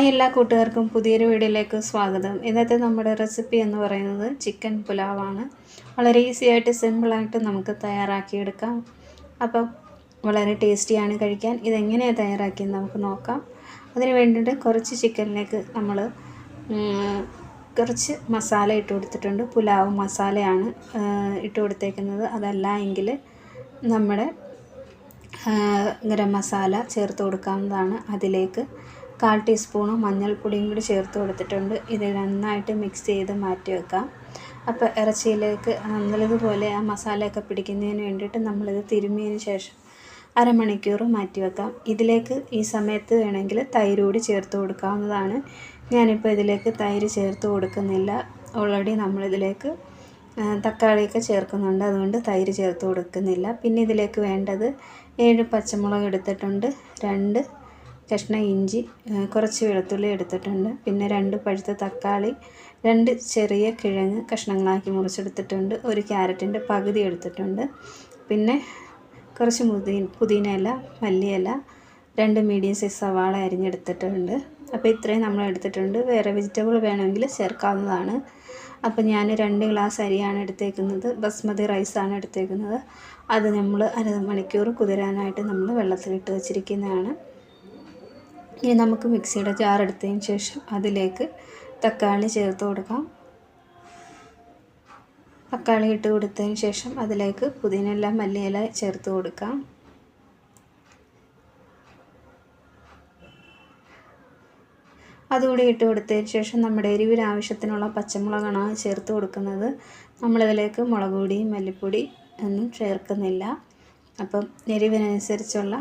Hi എല്ലാ കൂട്ടുകാർക്കും പുതിയൊരു വീഡിയോയിലേക്ക് സ്വാഗതം. ഇന്നത്തെ നമ്മുടെ റെസിപ്പി എന്ന് പറയുന്നത് ചിക്കൻ പുലാവാണ്. വളരെ ഈസി ആയിട്ട് സിമ്പിളായിട്ട് നമുക്ക് തയ്യാറാക്കിയെടുക്കാം. അപ്പം വളരെ ടേസ്റ്റിയാണ് കഴിക്കാൻ. ഇതെങ്ങനെയാണ് തയ്യാറാക്കിയെന്ന് നമുക്ക് നോക്കാം. അതിന് വേണ്ടിയിട്ട് കുറച്ച് ചിക്കനിലേക്ക് നമ്മൾ കുറച്ച് മസാല ഇട്ട് കൊടുത്തിട്ടുണ്ട്. പുലാവ് മസാലയാണ് ഇട്ട് കൊടുത്തേക്കുന്നത്. അതല്ല എങ്കിൽ നമ്മുടെ ഗരം മസാല ചേർത്ത് കൊടുക്കാവുന്നതാണ്. അതിലേക്ക് 1/4 ടീസ്പൂണ് മഞ്ഞൾപ്പൊടിയും കൂടി ചേർത്ത് കൊടുത്തിട്ടുണ്ട്. ഇത് നന്നായിട്ട് മിക്സ് ചെയ്ത് മാറ്റി വെക്കാം. അപ്പോൾ ഇറച്ചിയിലേക്ക് നല്ലതുപോലെ ആ മസാലയൊക്കെ പിടിക്കുന്നതിന് വേണ്ടിയിട്ട് നമ്മളിത് തിരുമ്മിയതിന് ശേഷം അരമണിക്കൂർ മാറ്റി വെക്കാം. ഇതിലേക്ക് ഈ സമയത്ത് വേണമെങ്കിൽ തൈര് കൂടി ചേർത്ത് കൊടുക്കാവുന്നതാണ്. ഞാനിപ്പോൾ ഇതിലേക്ക് തൈര് ചേർത്ത് കൊടുക്കുന്നില്ല. ഓൾറെഡി നമ്മളിതിലേക്ക് തക്കാളിയൊക്കെ ചേർക്കുന്നുണ്ട്, അതുകൊണ്ട് തൈര് ചേർത്ത് കൊടുക്കുന്നില്ല. പിന്നെ ഇതിലേക്ക് വേണ്ടത് 7 പച്ചമുളക് എടുത്തിട്ടുണ്ട്, 2 കഷ്ണം ഇഞ്ചി, കുറച്ച് വെളുത്തുള്ളി എടുത്തിട്ടുണ്ട്, പിന്നെ 2 പഴുത്ത തക്കാളി, 2 ചെറിയ കിഴങ്ങ് കഷ്ണങ്ങളാക്കി മുറിച്ചെടുത്തിട്ടുണ്ട്, 1 ക്യാരറ്റിൻ്റെ പകുതി എടുത്തിട്ടുണ്ട്, പിന്നെ കുറച്ച് പുതിന ഇല, മല്ലിയില, 2 മീഡിയം സൈസ് സവാള അരിഞ്ഞെടുത്തിട്ടുണ്ട്. അപ്പോൾ ഇത്രയും നമ്മൾ എടുത്തിട്ടുണ്ട്. വേറെ വെജിറ്റബിൾ വേണമെങ്കിൽ ചേർക്കാവുന്നതാണ്. അപ്പോൾ ഞാൻ 2 ഗ്ലാസ് അരിയാണ് എടുത്തേക്കുന്നത്, ബസ്മതി റൈസാണ് എടുത്തേക്കുന്നത്. അത് നമ്മൾ അരമണിക്കൂർ കുതിരാനായിട്ട് നമ്മൾ വെള്ളത്തിലിട്ട് വെച്ചിരിക്കുന്നതാണ്. ഇനി നമുക്ക് മിക്സിയുടെ ജാർ എടുത്തതിന് ശേഷം അതിലേക്ക് തക്കാളി ചേർത്ത് കൊടുക്കാം. തക്കാളി ഇട്ട് കൊടുത്തതിന് ശേഷം അതിലേക്ക് പുതിനയില, മല്ലിയില ചേർത്ത് കൊടുക്കാം. അതുകൂടി ഇട്ട് കൊടുത്തതിന് ശേഷം നമ്മുടെ എരിവിന് ആവശ്യത്തിനുള്ള പച്ചമുളകാണ് ചേർത്ത് കൊടുക്കുന്നത്. നമ്മളിതിലേക്ക് മുളക് പൊടിയും മല്ലിപ്പൊടി ഒന്നും ചേർക്കുന്നില്ല. അപ്പം എരിവിനനുസരിച്ചുള്ള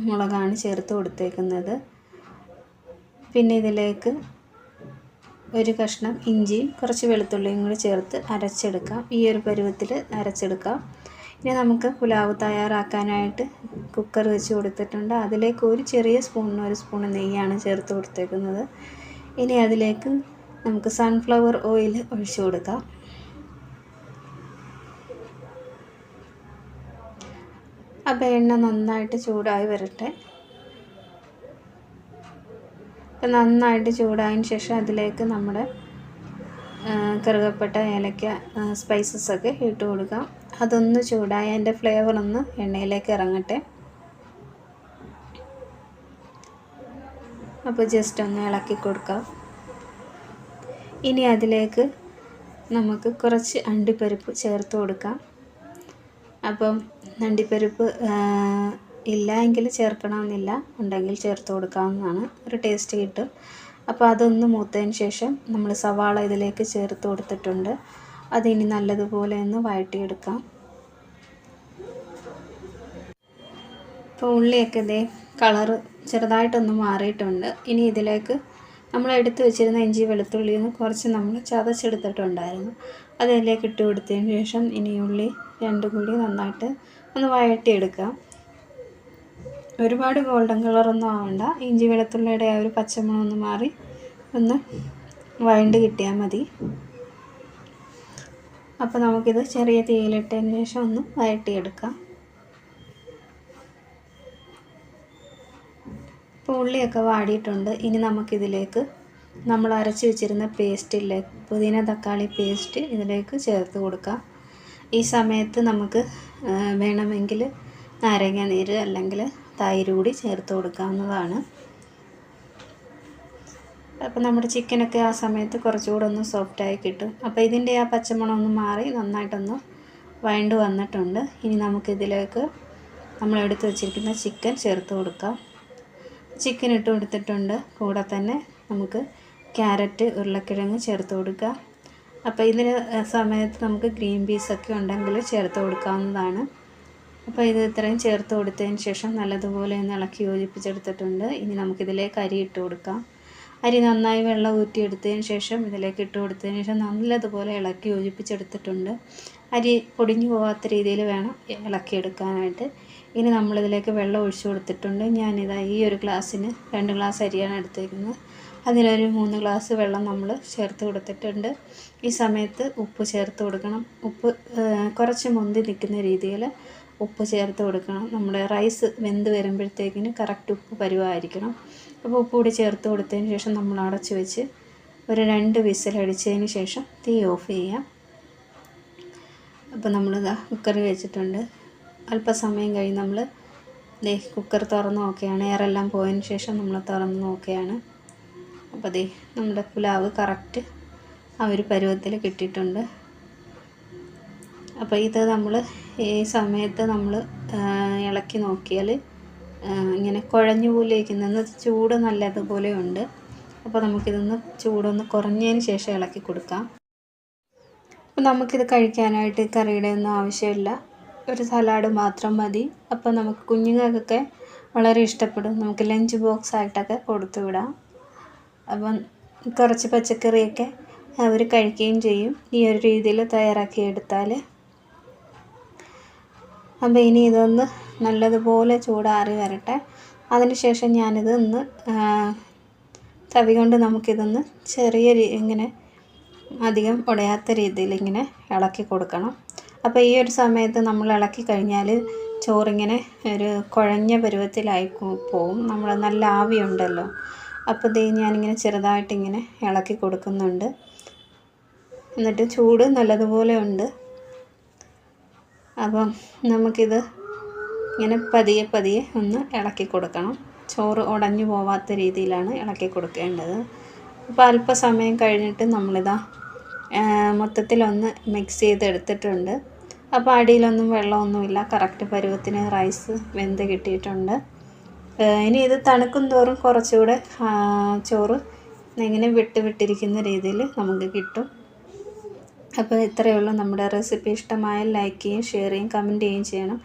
മുളകാണ് ചേർത്ത് കൊടുത്തേക്കുന്നത്. പിന്നെ ഇതിലേക്ക് 1 കഷ്ണം ഇഞ്ചിയും കുറച്ച് വെളുത്തുള്ളിയും കൂടി ചേർത്ത് അരച്ചെടുക്കാം. ഈ ഒരു പരുവത്തിൽ അരച്ചെടുക്കാം. ഇനി നമുക്ക് പുലാവ് തയ്യാറാക്കാനായിട്ട് കുക്കർ വെച്ച് കൊടുത്തിട്ടുണ്ട്. അതിലേക്ക് ഒരു ചെറിയ സ്പൂണിന് 1 സ്പൂൺ നെയ്യാണ് ചേർത്ത് കൊടുത്തേക്കുന്നത്. ഇനി അതിലേക്ക് നമുക്ക് സൺഫ്ലവർ ഓയിൽ ഒഴിച്ചു കൊടുക്കാം. അപ്പോൾ എണ്ണ നന്നായിട്ട് ചൂടായി വരട്ടെ. അപ്പോൾ നന്നായിട്ട് ചൂടായതിന് ശേഷം അതിലേക്ക് നമ്മുടെ കറുകപ്പട്ട, ഏലക്ക, സ്പൈസസൊക്കെ ഇട്ട് കൊടുക്കാം. അതൊന്ന് ചൂടായി അതിൻ്റെ ഫ്ലേവറൊന്ന് എണ്ണയിലേക്ക് ഇറങ്ങട്ടെ. അപ്പോൾ ജസ്റ്റ് ഒന്ന് ഇളക്കി കൊടുക്കാം. ഇനി അതിലേക്ക് നമുക്ക് കുറച്ച് അണ്ടിപ്പരിപ്പ് ചേർത്ത് കൊടുക്കാം. അപ്പം അണ്ടിപ്പരിപ്പ് ഇല്ല എങ്കിൽ ചേർക്കണമെന്നില്ല, ഉണ്ടെങ്കിൽ ചേർത്ത് കൊടുക്കാവുന്നതാണ്. ഒരു ടേസ്റ്റ് കിട്ടും. അപ്പോൾ അതൊന്ന് മൂത്തതിന് ശേഷം നമ്മൾ സവാള ഇതിലേക്ക് ചേർത്ത് കൊടുത്തിട്ടുണ്ട്. അതിനി നല്ലതുപോലെ ഒന്ന് വഴറ്റിയെടുക്കാം. ഇപ്പോൾ ഉള്ളിയൊക്കെ ഇതേ കളറ് ചെറുതായിട്ടൊന്ന് മാറിയിട്ടുണ്ട്. ഇനി ഇതിലേക്ക് നമ്മൾ എടുത്ത് വെച്ചിരുന്ന ഇഞ്ചി വെളുത്തുള്ളിയിൽ നിന്ന് കുറച്ച് നമ്മൾ ചതച്ചെടുത്തിട്ടുണ്ടായിരുന്നു. അതിലേക്ക് ഇട്ട് കൊടുത്തതിന് ശേഷം ഇനി ഉള്ളി 2 കൂടി നന്നായിട്ട് ഒന്ന് വഴറ്റിയെടുക്കാം. ഒരുപാട് ഗോൾഡൻ കളറൊന്നും ആവണ്ട. ഇഞ്ചി വെളുത്തുള്ളിയുടെ ആ ഒരു പച്ചമണം ഒന്ന് മാറി ഒന്ന് വഴണ്ട് കിട്ടിയാൽ മതി. അപ്പോൾ നമുക്കിത് ചെറിയ തീയിലിട്ടതിന് ശേഷം ഒന്ന് വഴറ്റിയെടുക്കാം. ഇപ്പോൾ ഉള്ളിയൊക്കെ വാടിയിട്ടുണ്ട്. ഇനി നമുക്കിതിലേക്ക് നമ്മൾ അരച്ച് വെച്ചിരുന്ന പേസ്റ്റില്ലേ, പുതിന തക്കാളി പേസ്റ്റ് ഇതിലേക്ക് ചേർത്ത് കൊടുക്കാം. ഈ സമയത്ത് നമുക്ക് വേണമെങ്കിൽ നാരങ്ങ നീര് അല്ലെങ്കിൽ തൈര് കൂടി ചേർത്ത് കൊടുക്കാവുന്നതാണ്. അപ്പോൾ നമ്മുടെ ചിക്കനൊക്കെ ആ സമയത്ത് കുറച്ചുകൂടെ ഒന്ന് സോഫ്റ്റായി കിട്ടും. അപ്പോൾ ഇതിൻ്റെ ആ പച്ചമണം ഒന്ന് മാറി നന്നായിട്ടൊന്ന് വഴണ്ട് വന്നിട്ടുണ്ട്. ഇനി നമുക്കിതിലേക്ക് നമ്മൾ എടുത്ത് വെച്ചിരിക്കുന്ന ചിക്കൻ ചേർത്ത് കൊടുക്കാം. ചിക്കൻ ഇട്ട് കൊടുത്തിട്ടുണ്ട്. കൂടെ തന്നെ നമുക്ക് ക്യാരറ്റ്, ഉരുളക്കിഴങ്ങ് ചേർത്ത് കൊടുക്കാം. അപ്പോൾ ഇതിന് സമയത്ത് നമുക്ക് ഗ്രീൻ പീസൊക്കെ ഉണ്ടെങ്കിൽ ചേർത്ത് കൊടുക്കാവുന്നതാണ്. അപ്പോൾ ഇത് ഇത്രയും ചേർത്ത് കൊടുത്തതിന് ശേഷം നല്ലതുപോലെ ഒന്ന് ഇളക്കി യോജിപ്പിച്ചെടുത്തിട്ടുണ്ട്. ഇനി നമുക്കിതിലേക്ക് അരി ഇട്ട് കൊടുക്കാം. അരി നന്നായി വെള്ളം ഊറ്റിയെടുത്തതിന് ശേഷം ഇതിലേക്ക് ഇട്ട് കൊടുത്തതിന് ശേഷം നല്ലതുപോലെ ഇളക്കി യോജിപ്പിച്ചെടുത്തിട്ടുണ്ട്. അരി പൊടിഞ്ഞു പോകാത്ത രീതിയിൽ വേണം ഇളക്കിയെടുക്കാനായിട്ട്. ഇനി നമ്മളിതിലേക്ക് വെള്ളം ഒഴിച്ചു കൊടുത്തിട്ടുണ്ട്. ഞാനിതാ ഈ ഒരു ഗ്ലാസ്സിന് 2 ഗ്ലാസ് അരിയാണ് എടുത്തേക്കുന്നത്. അതിലൊരു 3 ഗ്ലാസ് വെള്ളം നമ്മൾ ചേർത്ത് കൊടുത്തിട്ടുണ്ട്. ഈ സമയത്ത് ഉപ്പ് ചേർത്ത് കൊടുക്കണം. ഉപ്പ് കുറച്ച് മുന്തി നിൽക്കുന്ന രീതിയിൽ ഉപ്പ് ചേർത്ത് കൊടുക്കണം. നമ്മുടെ റൈസ് വെന്ത് വരുമ്പോഴത്തേക്കിന് കറക്റ്റ് ഉപ്പ് പരുവമായിരിക്കണം. അപ്പോൾ ഉപ്പ് കൂടി ചേർത്ത് കൊടുത്തതിന് ശേഷം നമ്മൾ അടച്ച് വെച്ച് ഒരു 2 വിസിലടിച്ചതിന് ശേഷം തീ ഓഫ് ചെയ്യാം. അപ്പോൾ നമ്മളിതാ കുക്കറിൽ വെച്ചിട്ടുണ്ട്. അല്പസമയം കഴിഞ്ഞ് നമ്മൾ കുക്കർ തുറന്ന് നോക്കുകയാണ്. എയറെല്ലാം പോയതിന് ശേഷം നമ്മൾ തുറന്ന് നോക്കുകയാണ്. അപ്പോൾ നമ്മുടെ പുലാവ് കറക്റ്റ് ആ ഒരു പരുവത്തിൽ കിട്ടിയിട്ടുണ്ട്. അപ്പോൾ ഇത് നമ്മൾ ഈ സമയത്ത് നമ്മൾ ഇളക്കി നോക്കിയാൽ ഇങ്ങനെ കുഴഞ്ഞു പോലെ ഇരിക്കുന്ന ചൂട് നല്ലതുപോലെ ഉണ്ട്. അപ്പോൾ നമുക്കിതൊന്ന് ചൂടൊന്ന് കുറഞ്ഞതിന് ശേഷം ഇളക്കി കൊടുക്കാം. അപ്പോൾ നമുക്കിത് കഴിക്കാനായിട്ട് കറിയുടെ ഒന്നും ആവശ്യമില്ല, ഒരു സലാഡ് മാത്രം മതി. അപ്പോൾ നമുക്ക് കുഞ്ഞുങ്ങൾക്കൊക്കെ വളരെ ഇഷ്ടപ്പെടും. നമുക്ക് ലഞ്ച് ബോക്സ് ആയിട്ടൊക്കെ കൊടുത്തു വിടാം. അപ്പം കുറച്ച് പച്ചക്കറിയൊക്കെ അവർ കഴിക്കുകയും ചെയ്യും ഈ ഒരു രീതിയിൽ തയ്യാറാക്കി എടുത്താൽ. അപ്പോൾ ഇനി ഇതൊന്ന് നല്ലതുപോലെ ചൂടാറി വരട്ടെ. അതിനുശേഷം ഞാനിത് ഒന്ന് തവി കൊണ്ട് നമുക്കിതൊന്ന് ചെറിയ ഇങ്ങനെ അധികം ഉടയാത്ത രീതിയിൽ ഇങ്ങനെ ഇളക്കി കൊടുക്കണം. അപ്പോൾ ഈ ഒരു സമയത്ത് നമ്മൾ ഇളക്കി കഴിഞ്ഞാൽ ചോറിങ്ങനെ ഒരു കുഴഞ്ഞ പരുവത്തിലായി പോവും. നമ്മൾ നല്ല ആവിയുണ്ടല്ലോ. അപ്പോൾ ഞാനിങ്ങനെ ചെറുതായിട്ടിങ്ങനെ ഇളക്കി കൊടുക്കുന്നുണ്ട്. എന്നിട്ട് ചൂട് നല്ലതുപോലെ ഉണ്ട്. അപ്പം നമുക്കിത് ഇങ്ങനെ പതിയെ പതിയെ ഒന്ന് ഇളക്കി കൊടുക്കണം. ചോറ് ഉടഞ്ഞു പോവാത്ത രീതിയിലാണ് ഇളക്കി കൊടുക്കേണ്ടത്. അപ്പോൾ അല്പസമയം കഴിഞ്ഞിട്ട് നമ്മളിതാ മൊത്തത്തിലൊന്ന് മിക്സ് ചെയ്തെടുത്തിട്ടുണ്ട്. അപ്പോൾ അടിയിലൊന്നും വെള്ളമൊന്നുമില്ല, കറക്റ്റ് പരുവത്തിന് റൈസ് വെന്ത് കിട്ടിയിട്ടുണ്ട്. ഇനി ഇത് തണുക്കും തോറും കുറച്ചുകൂടെ ചോറ് ഇങ്ങനെ വിട്ടിരിക്കുന്ന രീതിയിൽ നമുക്ക് കിട്ടും. അപ്പോൾ ഇത്രയേ ഉള്ളൂ. നമ്മുടെ റെസിപ്പി ഇഷ്ടമായാൽ ലൈക്ക് ചെയ്യുകയും ഷെയർ ചെയ്യുകയും കമൻറ്റ് ചെയ്യുകയും ചെയ്യണം.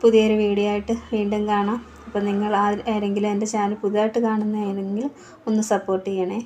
പുതിയൊരു വീഡിയോ ആയിട്ട് വീണ്ടും കാണാം. അപ്പോൾ നിങ്ങൾ ആരെങ്കിലും എൻ്റെ ചാനൽ പുതുതായിട്ട് കാണുന്നതാണെങ്കിൽ ഒന്ന് സപ്പോർട്ട് ചെയ്യണേ.